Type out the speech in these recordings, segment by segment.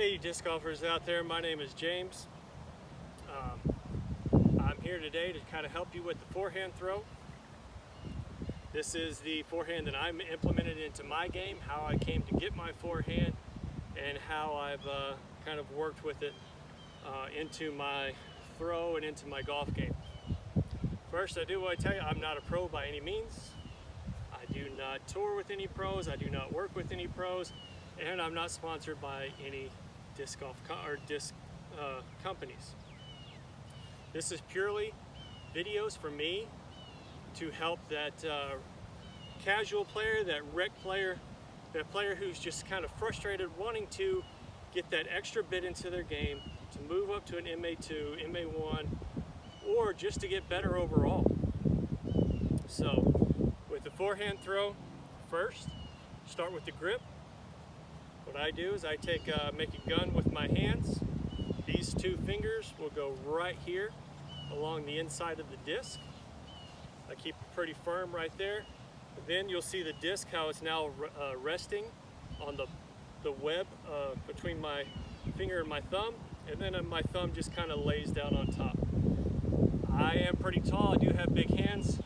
Hey disc golfers out there, my name is James. I'm here today to kind of help you with the forehand throw. This is the forehand that I'm implemented into my game, how I came to get my forehand and how I've kind of worked with it into my throw and into my golf game. First, I do want to tell you I'm not a pro by any means. I do not tour with any pros, I do not work with any pros, and I'm not sponsored by any disc golf companies. This is purely videos for me to help that casual player, that rec player, that player who's just kind of frustrated wanting to get that extra bit into their game, to move up to an MA2, MA1, or just to get better overall. So with the forehand throw, first start with the grip. What I do is I make a gun with my hands. These two fingers will go right here along the inside of the disc. I keep it pretty firm right there. Then you'll see the disc, how it's now resting on the web between my finger and my thumb, and then my thumb just kind of lays down on top. I am pretty tall, I do have big hands,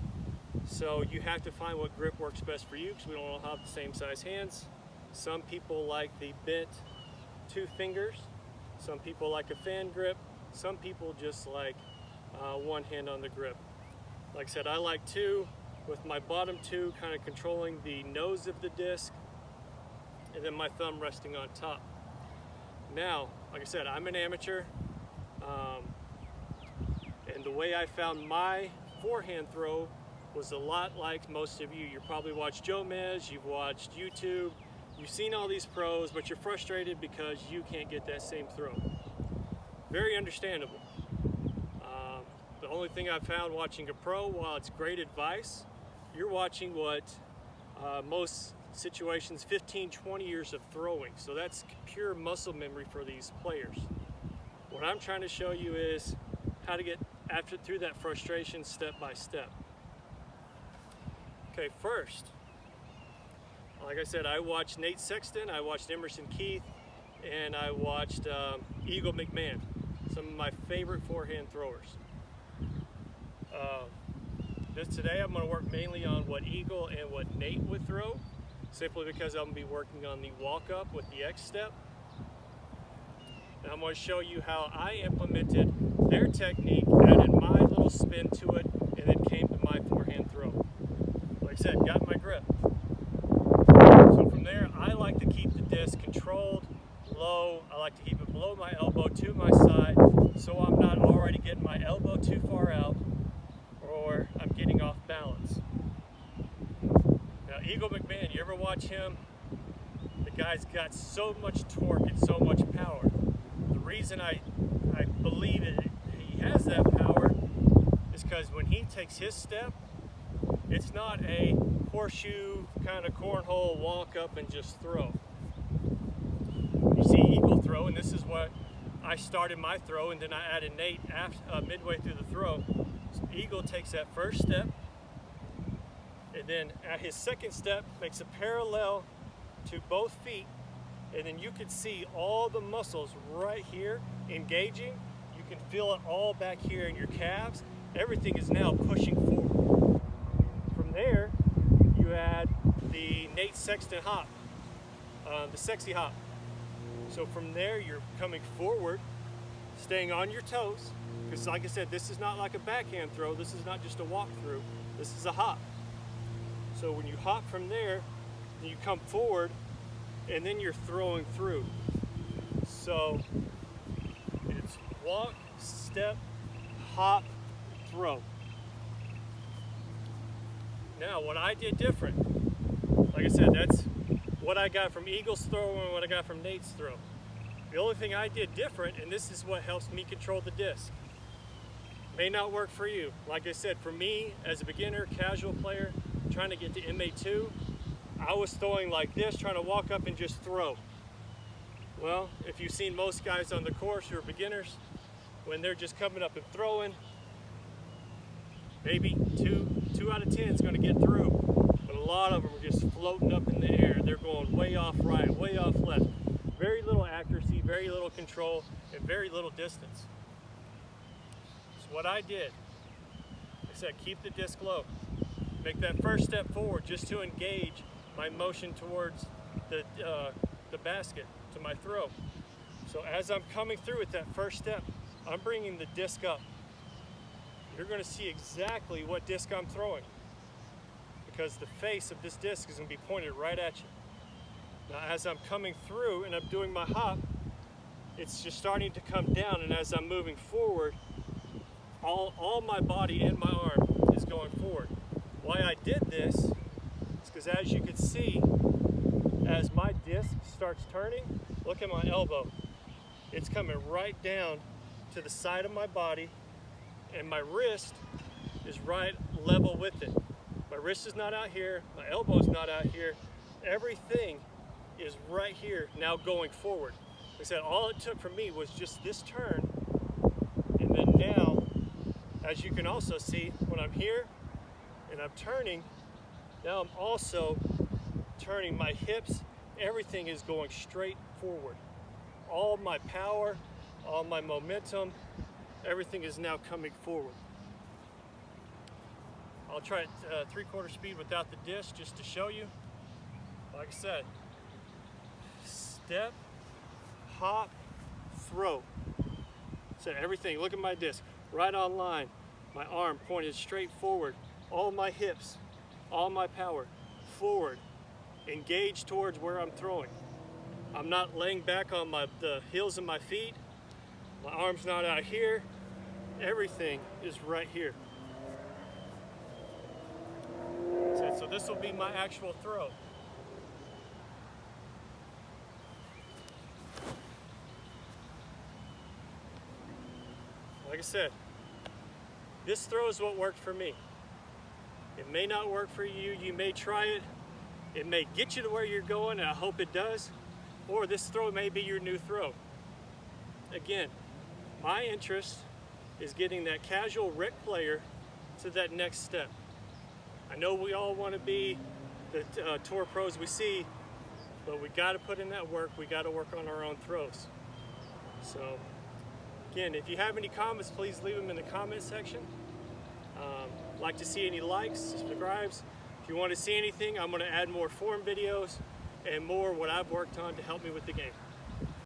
so you have to find what grip works best for you because we don't all have the same size hands. Some people like the bent two fingers, some people like a fan grip, some people just like one hand on the grip. Like I said, I like two, with my bottom two kind of controlling the nose of the disc, and then my thumb resting on top. Now, like I said, I'm an amateur, and the way I found my forehand throw was a lot like most of you. You probably watched Joe Mez, you've watched YouTube, you've seen all these pros, but you're frustrated because you can't get that same throw. Very understandable. The only thing I've found watching a pro, while it's great advice, you're watching what most situations 15-20 years of throwing, so that's pure muscle memory for these players. What I'm trying to show you is how to get through that frustration step by step. Okay, first, like I said, I watched Nate Sexton, I watched Emerson Keith, and I watched Eagle McMahon, some of my favorite forehand throwers. Today I'm going to work mainly on what Eagle and what Nate would throw, simply because I'm going to be working on the walk-up with the X step. And I'm going to show you how I implemented their technique, added my little spin to it, and then came to my forehand throw. Like I said, got my grip. So from there, I like to keep the disc controlled, low. I like to keep it below my elbow to my side, so I'm not already getting my elbow too far out, or I'm getting off balance. Now, Eagle McMahon, you ever watch him? The guy's got so much torque and so much power. The reason I believe he has that power is because when he takes his step, it's not a horseshoe kind of cornhole walk up and just throw. You see Eagle throw, and this is what I started my throw, and then I added Nate midway through the throw. So Eagle takes that first step, and then at his second step makes a parallel to both feet, and then you can see all the muscles right here engaging. You can feel it all back here in your calves. Everything is now pushing forward. From there, you add the Nate Sexton hop, the sexy hop. So from there, you're coming forward, staying on your toes, because like I said, this is not like a backhand throw. This is not just a walk-through. This is a hop. So when you hop from there, you come forward, and then you're throwing through. So it's walk, step, hop, throw. Now, what I did different, like I said, that's what I got from Eagle's throw and what I got from Nate's throw. The only thing I did different, and this is what helps me control the disc, may not work for you. Like I said, for me, as a beginner, casual player, trying to get to MA2, I was throwing like this, trying to walk up and just throw. Well, if you've seen most guys on the course who are beginners, when they're just coming up and throwing, maybe two out of 10 is going to get through. But a lot of them are just floating up in the air. They're going way off right, way off left. Very little accuracy, very very little control and very little distance. So what I did, I said, keep the disc low. Make that first step forward just to engage my motion towards the basket, to my throw. So as I'm coming through with that first step, I'm bringing the disc up. You're going to see exactly what disc I'm throwing, because the face of this disc is going to be pointed right at you. Now as I'm coming through and I'm doing my hop, it's just starting to come down, and as I'm moving forward, all my body and my arm is going forward. Why I did this is because, as you can see, as my disc starts turning, look at my elbow. It's coming right down to the side of my body, and my wrist is right level with it. My wrist is not out here, my elbow is not out here. Everything is right here now going forward. Like I said, all it took from me was just this turn, and then now, as you can also see, when I'm here and I'm turning, now I'm also turning my hips. Everything is going straight forward. All my power, all my momentum, everything is now coming forward. I'll try it 3/4 speed without the disc just to show you. Like I said, step, hop, throw. So everything, look at my disc, right on line. My arm pointed straight forward. All my hips, all my power, forward. Engage towards where I'm throwing. I'm not laying back on the heels of my feet. My arm's not out here. Everything is right here. So this will be my actual throw. Like I said, this throw is what worked for me. It may not work for you. You may try it. It may get you to where you're going, and I hope it does. Or this throw may be your new throw. Again, my interest is getting that casual rec player to that next step. I know we all want to be the tour pros we see, but we got to put in that work. We got to work on our own throws. So again, if you have any comments, please leave them in the comment section. Like to see any likes, subscribes. If you want to see anything, I'm going to add more form videos and more what I've worked on to help me with the game.